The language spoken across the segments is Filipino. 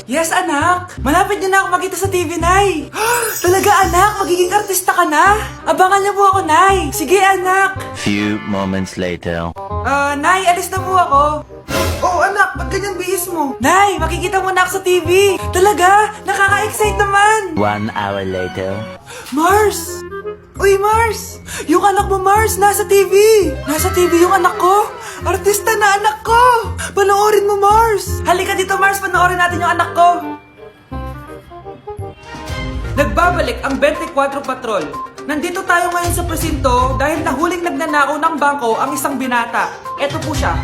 Yes, anak! Malapit na ako makita sa TV, Nay! Talaga, anak? Magiging artista ka na? Abangan niyo po ako, Nay! Sige, anak! Few moments later. Nay, alis na po ako. Oh, anak, ba't ganyan bihis mo? Nay, makikita mo na ako sa TV! Talaga? Nakaka-excite naman! 1 hour later. Mars! Uy, Mars! Yung anak mo, Mars, nasa TV! Nasa TV yung anak ko! Artista na anak ko! Panoorin mo, Mars! Halika dito, Mars, panoorin natin yung anak ko! Nagbabalik ang 24 Patrol. Nandito tayo ngayon sa presinto dahil nahuling nagnanakaw ng bangko ang isang binata. Eto po siya.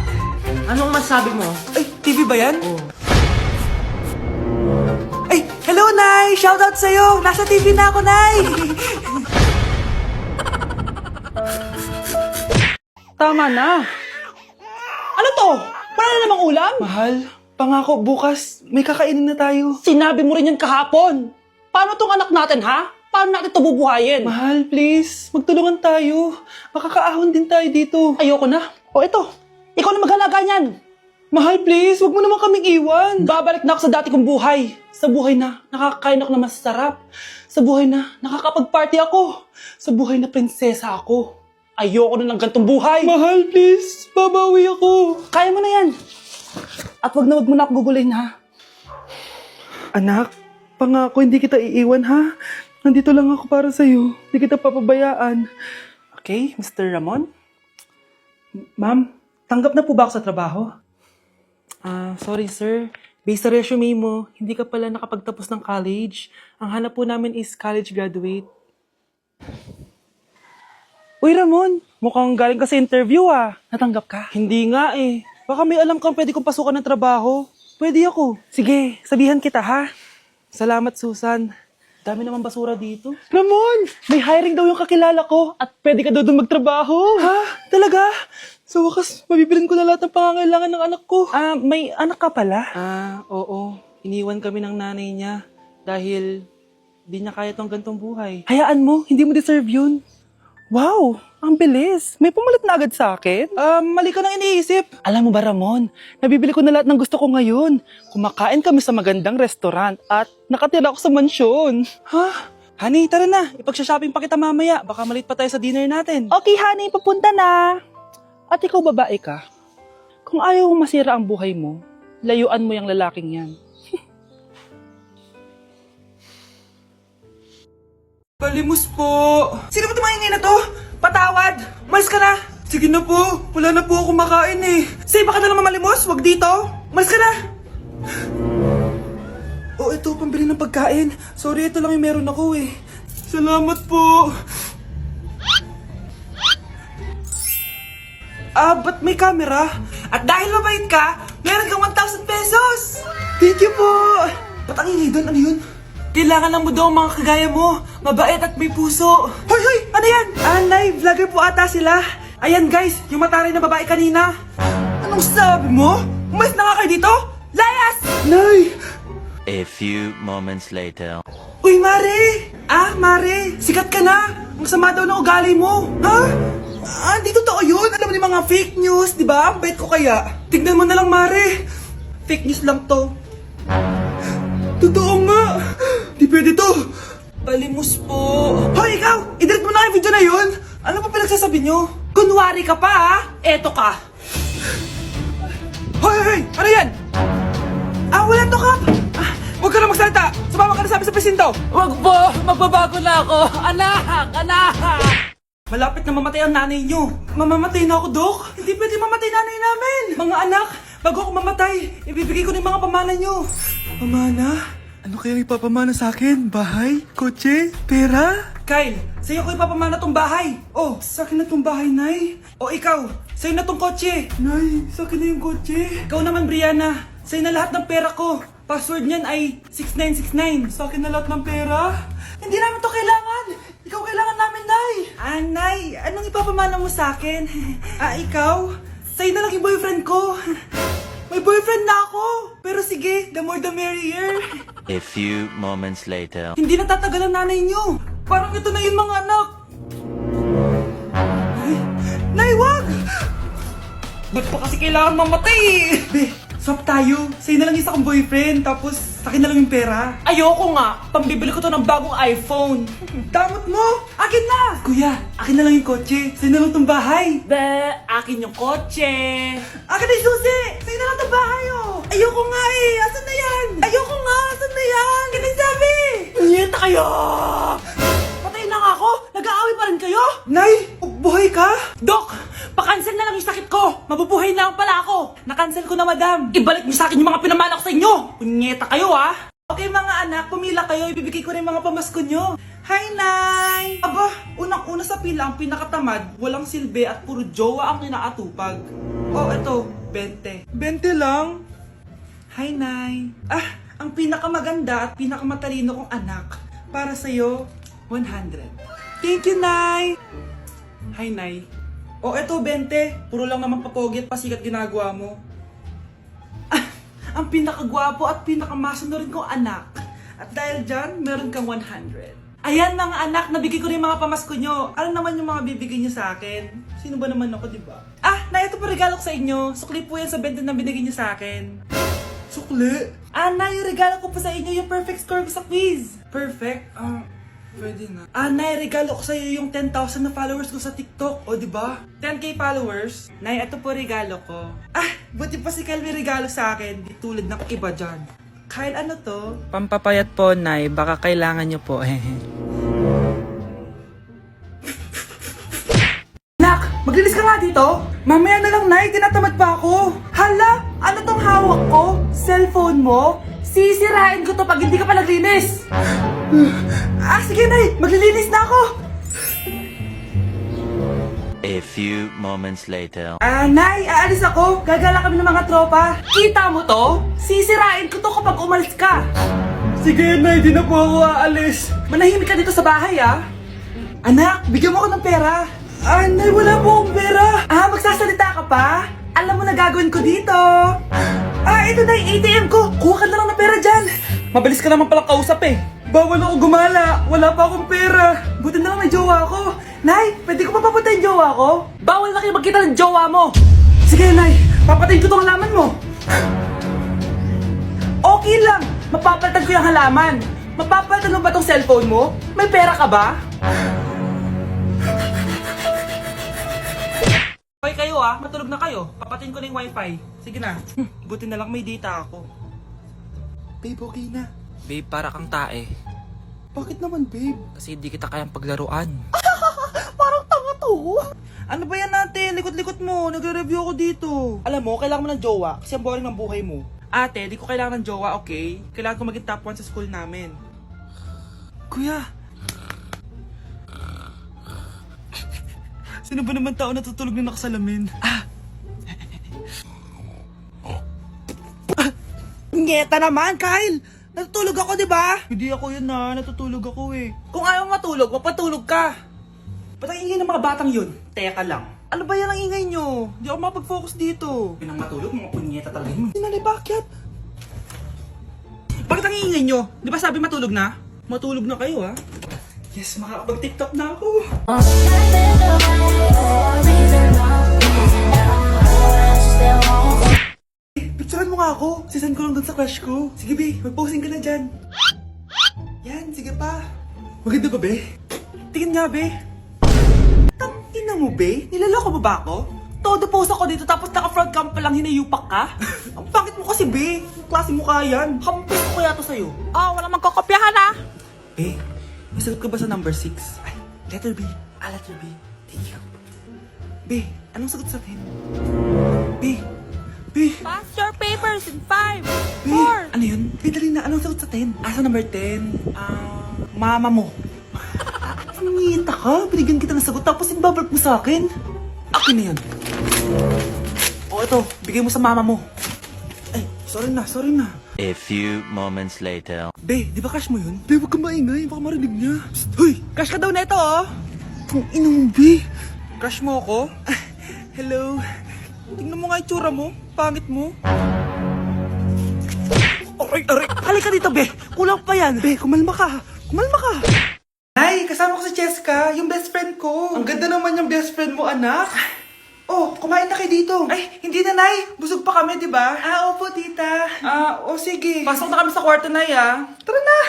Anong masabi mo? Ay, TV ba yan? Ay, hello, Nay! Shoutout sa'yo! Nasa TV na ako, Nay! Tama na. Ano to? Para na namang ulam? Mahal, pangako bukas may kakainin na tayo. Sinabi mo rin yan kahapon. Paano tong anak natin, ha? Paano natin ito bubuhayin? Mahal, please, magtulungan tayo. Makakaahon din tayo dito. Ayoko na. O ito, ikaw na maghalaga niyan. Mahal, please, wag mo naman kaming iwan. Babalik na ako sa dati kong buhay. Sa buhay na nakakain ako na masarap. Sa buhay na nakakapag-party ako. Sa buhay na prinsesa ako. Ayoko na ng gantong buhay. Mahal, please, babawi ako. Kaya mo na yan. At wag na ako gugulin, ha? Anak, pangako hindi kita iiwan, ha? Nandito lang ako para sa'yo. Hindi kita papabayaan. Okay, Mr. Ramon? Ma'am, tanggap na po ba ako sa trabaho? Sorry sir. Based sa resume mo, hindi ka pala nakapagtapos ng college. Ang hanap po namin is college graduate. Uy Ramon, mukhang galing ka sa interview ah. Natanggap ka? Hindi nga eh. Baka may alam kang pwede kong pasukan ng trabaho. Pwede ako. Sige, sabihan kita ha. Salamat Susan. Dami naman basura dito. Ramon, may hiring daw yung kakilala ko at pwede ka daw doon magtrabaho. Ha? Talaga? Sa wakas, mabibilin ko na lahat ng pangangailangan ng anak ko. May anak ka pala? Oo. Iniwan kami ng nanay niya dahil di niya kaya tong gantong buhay. Hayaan mo, hindi mo deserve yun. Wow, ang bilis. May pumalit na agad sa akin? Mali ka nang iniisip. Alam mo ba Ramon, nabibili ko na lahat ng gusto ko ngayon. Kumakain kami sa magandang restaurant at nakatira ako sa mansyon. Ha? Honey, tara na. Ipag-shopping pa kita mamaya. Baka malit pa tayo sa dinner natin. Okay, honey. Papunta na. At ikaw babae ka. Kung ayaw mo masira ang buhay mo, layuan mo yung lalaking yan. Palimos po. Sino ba tumahingin na to? Patawad. Malis ka na. Sige na po. Wala na po ako makain eh. Say, baka na lang mamalimos. Wag dito. Malis ka na. Oh, ito. Pambili ng pagkain. Sorry, ito lang yung meron ako eh. Salamat po. Ba't may camera? At dahil mabait ka, meron kang 1,000 pesos! Thank you po! Ba't ang ingay doon? Ano yun? Kailangan lang mo daw ang mga kagaya mo. Mabait at may puso. Hoy, hoy! Ano yan? Nay, vlogger po ata sila. Ayan guys, yung mataray na babae kanina. Anong sabi mo? Umalis na nga kayo dito? Layas! Nay! A few moments later. Uy, Mare! Mare, sikat ka na! Ang sama daw ng ugali mo! Ha? Di totoo yun! Alam mo yung mga fake news, di ba? Ang bait ko kaya. Tignan mo na lang, Mare! Fake news lang to. Totoo nga! Di pwede to! Palimos po! Hoy, ikaw! I-delete mo na yung video na yun! Ano pa pinagsasabi nyo? Kunwari ka pa, ha? Eto ka! Hoy, hoy! Ano yan? Wala to, Kap! Huwag ka na magsalita! Sumama ka na sa amin sa presinto! Wag po! Magbabago na ako! Anak! Anak! Malapit na mamatay ang nanay nyo. Mamamatay na ako, Dok. Hindi pwede mamatay nanay namin. Mga anak, bago ako mamatay, ibibigay ko na yung mga pamana nyo. Pamana? Ano kaya ipapamana sa akin? Bahay? Kotse? Pera? Kyle, sa'yo ko ipapamana tong bahay. Oh, sa akin na tong bahay, Nay. O ikaw, sa'yo na tong kotse. Nay, sa akin na yung kotse. Ikaw naman, Brianna, sa'yo na lahat ng pera ko. Password niyan ay 6969. Sa akin na lahat ng pera. Hindi namin to kailangan. Ikaw kailangan namin, Nay. Nay, anong ipapamana mo sa akin? Ikaw? Sa'yo na lang yung boyfriend ko. May boyfriend na ako. Pero sige, the more the merrier. A few moments later. Hindi natatagal ang nanay niyo. Parang ito na yung mga anak. Nay, wag! Ba't pa kasi kailangan mamatay? Be, swap tayo. Sa'yo na lang isa kong boyfriend, tapos sa akin na lang yung pera. Ayoko nga. Pambibili ko to ng bagong iPhone. Damot mo! Akin na! Kuya, akin na lang yung kotse. Sa'yo na lang tong bahay. Be, akin yung kotse. Akin na yung susi! Sa'yo na lang tong bahay, oh! Ayoko nga eh! Asan na yan? Ayoko nga! Asan na yan? Akin na yung sabi! Punyeta kayo! Patay na nga ako. Nag-aaway pa rin kayo? Nay! Buhay ka? Dok, pakancel na lang yung sakit ko. Mabubuhay na lang pala ako. Nakancel ko na, madam. Ibalik niyo sa akin yung mga pinamala ko sa inyo. Punyeta kayo ah. Okay mga anak, pumila kayo. Ibibigay ko rin mga pamasko nyo. Hi, Nay! Aba, unang-una sa pila ang pinakatamad, walang silbi at puro jowa ang kinaatupag. Oh, eto, 20. 20 lang? Hi, Nay. Ah, ang pinakamaganda at pinakamatalino kong anak. Para sa'yo, 100. Thank you, Nay! Hi, Nay. Oh, eto, 20. Puro lang naman papogi at pasikat ginagawa mo. Ang pinakagwapo at pinakamasunod kong anak. At dahil dyan, meron kang 100. Ayan mga anak, nabigay ko rin mga pamasko nyo. Ano naman yung mga bibigay nyo sa akin? Sino ba naman ako, di ba? Ah, na ito po regalo ko sa inyo. Sukli po yan sa 20 na binigay nyo sa akin. Sukli? Ah, na yung regalo ko po sa inyo, yung perfect score ko sa quiz. Perfect? Pwede na. Ah, Nay, regalo ko sa'yo yung 10,000 na followers ko sa TikTok. O, di ba? 10k followers. Nay, ito po regalo ko. Ah, buti pa si Kyle may regalo sa akin. Di tulad ng iba dyan. Kyle, ano to? Pampapayat po, Nay. Baka kailangan niyo po. Nak, maglinis ka nga dito. Mamaya na lang, Nay. Tinatamad pa ako. Hala, ano tong hawak ko? Cellphone mo? Sisirain ko to pag hindi ka pa naglinis. Sige, Nay. Maglilinis na ako. A few moments later. Nay, aalis ako. Gagala kami ng mga tropa. Kita mo to? Sisirain ko to kapag umalis ka. Sige, Nay. Di na po ako aalis. Manahimik ka dito sa bahay, ah. Anak, bigyan mo ako ng pera. Nay, wala po akong pera. Magsasalita ka pa? Alam mo na gagawin ko dito. Ito na yung ATM ko. Kuha ka na lang ng pera dyan. Mabilis ka naman palang kausap eh. Bawal ako gumala. Wala pa akong pera. Buti na lang may jowa ako. Nay, pwede ko pa papatayin jowa ko? Bawal na kayo magkita ng jowa mo. Sige, Nay. Papatayin ko tong halaman mo. Okay lang. Mapapalitan ko yung halaman. Mapapalitan mo ba tong cellphone mo? May pera ka ba? Okay kayo matulog na kayo. Papatayin ko na yung wifi. Sige na. Buti na lang may data ako. Babe, okay na. Babe, para kang tae. Bakit naman, babe? Kasi hindi kita kayang paglaruan. Parang tanga to. Ano ba yan natin? Likot-likot mo. Nagre-review ako dito. Alam mo, kailangan mo ng jowa kasi ang boring ng buhay mo. Ate, di ko kailangan ng jowa, okay? Kailangan ko maging top 1 sa school namin. Kuya! Sino ba naman tao natutulog na nakasalamin? Ngeta naman, Kyle! Natutulog ako, di ba? Hindi ako yun natutulog ako eh. Kung ayaw matulog, magpatulog ka. Ba't ang ingay ng mga batang yun? Teka lang. Ano ba yan ang ingay nyo? Di ako makapag-focus dito. Pinang matulog, mga punyeta talaga yun. Sinali, bakit? Bakit ang ingay nyo? Di ba sabi matulog na? Matulog na kayo, ha? Yes, makakapag-TikTok na ako. Picturean mo nga ako. Sisend ko lang dun sa crush ko. Sige, be. Mag-posing ka na dyan. Yan, sige pa. Maganda ba, be? Tingin nga, be. Tangina mo, be? Nilaloko mo ba ako? Todo post ako dito tapos naka-front cam pa lang hinayupak ka? Ang pangit mo kasi, be. Ang klase mo kaya yan. Hampis ko kaya to sa'yo. Walang magkokopyahan ah. Be, nasagot ka ba sa number 6? Ay, letter B. Letter B. Thank you. Be, anong sagot sa 10? B. Pass your papers in 5, Be, ano yun? Be, dali na. Anong sagot sa 10? Sa number 10? Mama mo. Nangihita ka? Binigyan kita ng sagot tapos ibabalik mo sa akin? Akin na yan. Ito. Bigay mo sa mama mo. Ay, sorry na. A few moments later. Be, di ba crush mo yun? Be, huwag ka maingay. Baka marinig niya. Psst, hoy! Crush ka daw neto, Kung inong, Be. Crush mo ako? Hello. Tingnan mo nga itsura mo. Pangit mo. Aray! Halika dito, Be. Kulang pa yan. Be, kumalma ka. Ay, kasama ko si Cheska, yung best friend ko. Ang ganda naman yung best friend mo, anak. Oh, kumain na kayo dito. Ay, hindi na, Nay. Busog pa kami, di ba? Opo, tita. Sige. Pasok na kami sa kwarto, Nay, Tara na.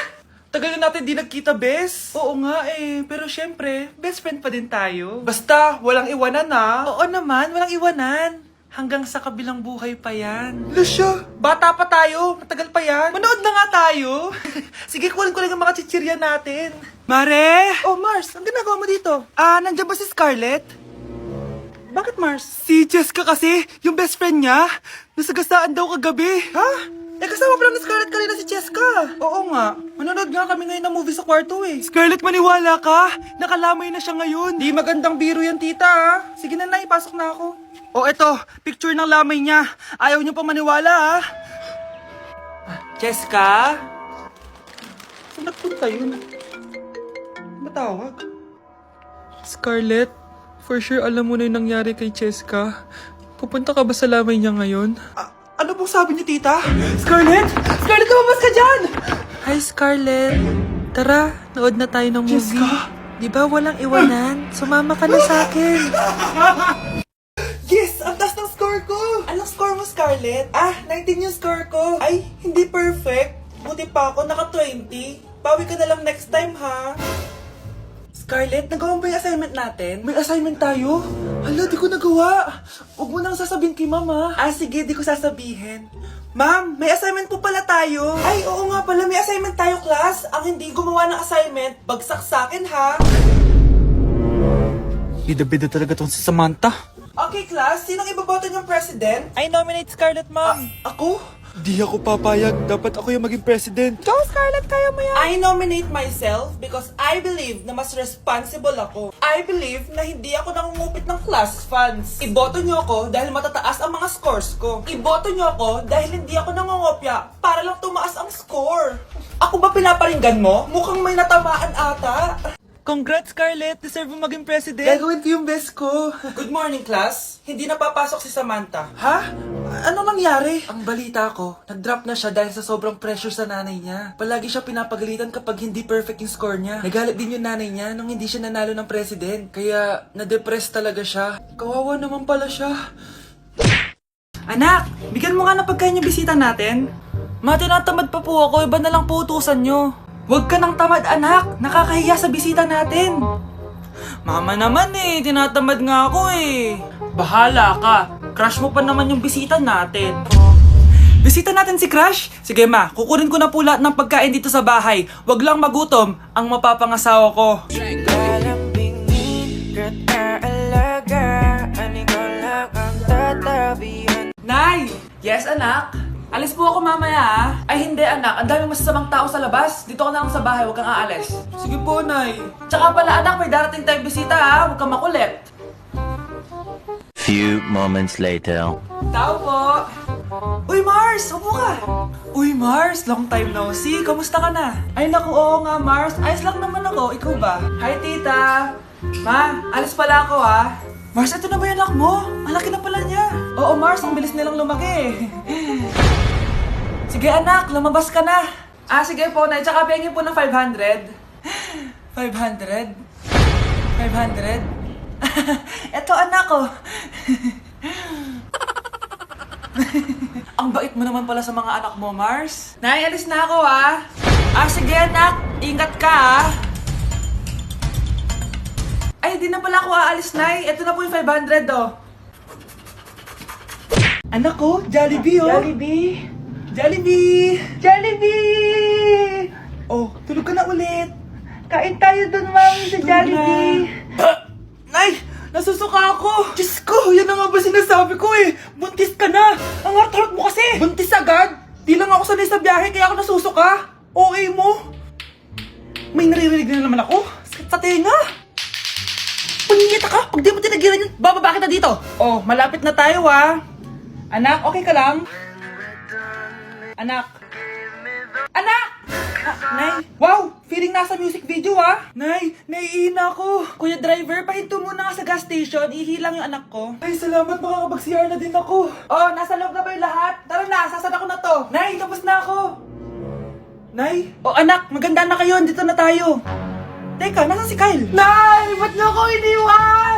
Tagal na natin di nagkita, bes. Oo nga pero syempre, best friend pa din tayo. Basta, walang iwanan Oo naman, walang iwanan. Hanggang sa kabilang buhay pa yan. Lusyo, bata pa tayo. Matagal pa yan. Manood na nga tayo. Sige, kunin ko lang ang mga chichirya natin. Mare! Oh, Mars, ang ginagawa mo dito? Nandiyan ba si Scarlett? Bakit, Mars? Si Jessica kasi, yung best friend niya, nasagasaan daw kagabi. Ha? Kasama pala ni Scarlett kanina si Jessica. Oo nga. Manonood nga kami ngayon ng movie sa kwarto Scarlett, maniwala ka. Nakalamay na siya ngayon. Di magandang biro yan, tita Sige na, Nay, pasok na ako. Eto, picture ng lamay niya. Ayaw niyo pa maniwala, Jessica? Saan nagpunta yun? Matawag? Scarlett, for sure alam mo na yung nangyari kay Jessica. Pupunta ka ba sa lamay niya ngayon? Ano pong sabi niya, tita? Scarlett! Scarlett, lumabas ka dyan! Hi, Scarlett. Tara, nood na tayo ng movie. Jessica? Di ba walang iwanan? Sumama ka na sa akin. Yes! Ang taas ng score ko! Anong score mo, Scarlett? 19 yung score ko. Ay, hindi perfect. Buti pa ako, naka 20. Bawi ka na lang next time, ha? Scarlett, nagawa mo ba yung assignment natin? May assignment tayo? Hala, di ko nagawa. Huwag mo nang sasabihin kay Mama. Sige, di ko sasabihin. Ma'am, may assignment po pala tayo. Ay, oo nga pala, may assignment tayo, class. Ang hindi gumawa ng assignment, bagsak sa akin, ha? Bida-bida talaga tong si Samantha. Okay, class, sinong iboboto niyong president? I nominate Scarlett, ma'am. Ako? Di ako papayag. Dapat ako yung maging president. Go, Scarlett, kaya mo yan. I nominate myself because I believe na mas responsible ako. I believe na hindi ako nangungupit ng class funds. Iboto niyo ako dahil matataas ang mga scores ko. Iboto niyo ako dahil hindi ako nangungopya para lang tumaas ang score. Ako ba pinaparinggan mo? Mukhang may natamaan ata. Congrats, Scarlett! Deserve mo maging president. Gagawin ko yung best ko. Good morning, class. Hindi na papasok si Samantha. Ha? Ano nangyari? Ang balita ko, nag-drop na siya dahil sa sobrang pressure sa nanay niya. Palagi siya pinapagalitan kapag hindi perfect yung score niya. Nagalit din yung nanay niya nung hindi siya nanalo ng president. Kaya, na-depress talaga siya. Kawawa naman pala siya. Anak, bigyan mo nga ng pagkain yung bisita natin. Ma, tinatamad pa po ako. Iba na lang po utusan nyo. Huwag ka nang tamad, anak. Nakakahiya sa bisita natin. Mama naman tinatamad nga ako Bahala ka. Crush mo pa naman yung bisita natin. Bisita natin si Crush? Sige ma, kukunin ko na po lahat ng pagkain dito sa bahay. Huwag lang magutom ang mapapangasawa ko. Nay! Yes, anak? Alis po ako mamaya Ay hindi anak, ang daming masasamang tao sa labas. Dito ka na lang sa bahay, huwag kang aalis. Sige po, Nay. Tsaka pala anak, may darating tayong bisita huwag kang makulit. Few moments later. Tao po. Uy Mars, upo ka. Uy Mars, long time no see. Kamusta ka na? Ay naku, oo nga Mars. Ayos lang naman ako, ikaw ba? Hi tita. Ma, alis pala ako Mars, ito na ba yung anak mo? Malaki na pala niya. Oo Mars, ang bilis nilang lumaki Sige anak, lumabas ka na. Sige po, Nay. Tsaka pengin po ng 500. 500? 500? Eto anak Ang bait mo naman pala sa mga anak mo, Mars. Nay, alis na ako sige anak, ingat ka Ay, di na pala ako aalis, Nay. Eto na po yung 500 Anak ko, Jollibee Jollibee! Oh, tulog ka na ulit. Kain tayo dun, Mami, sa Jollibee. Nay, nasusuka ako. Diyos ko, yan na nga ba sinasabi ko Buntis ka na. Ang harap mo kasi. Buntis agad? Di lang ako sanay sa biyahe, kaya ako nasusuka. Okay mo? May naririnig na naman ako. Sakit sa tenga. Paningita ka. Pag di mo tinagilan yun, bababa kita dito. Oh, malapit na tayo Anak, okay ka lang? Anak! Nay! Wow! Feeling nasa music video Nay, naiihina ako. Kuya driver, pahinto muna nga sa gas station. Ihilang yung anak ko. Ay, salamat, makakapag-CR na din ako. Oh, nasa loob na ba yung lahat? Tara na, sasada ko na to. Nay, tapos na ako. Nay? Oh, anak, maganda na kayo. Dito na tayo. Teka, nasa si Kyle? Nay, ba't niyo ako iniwan?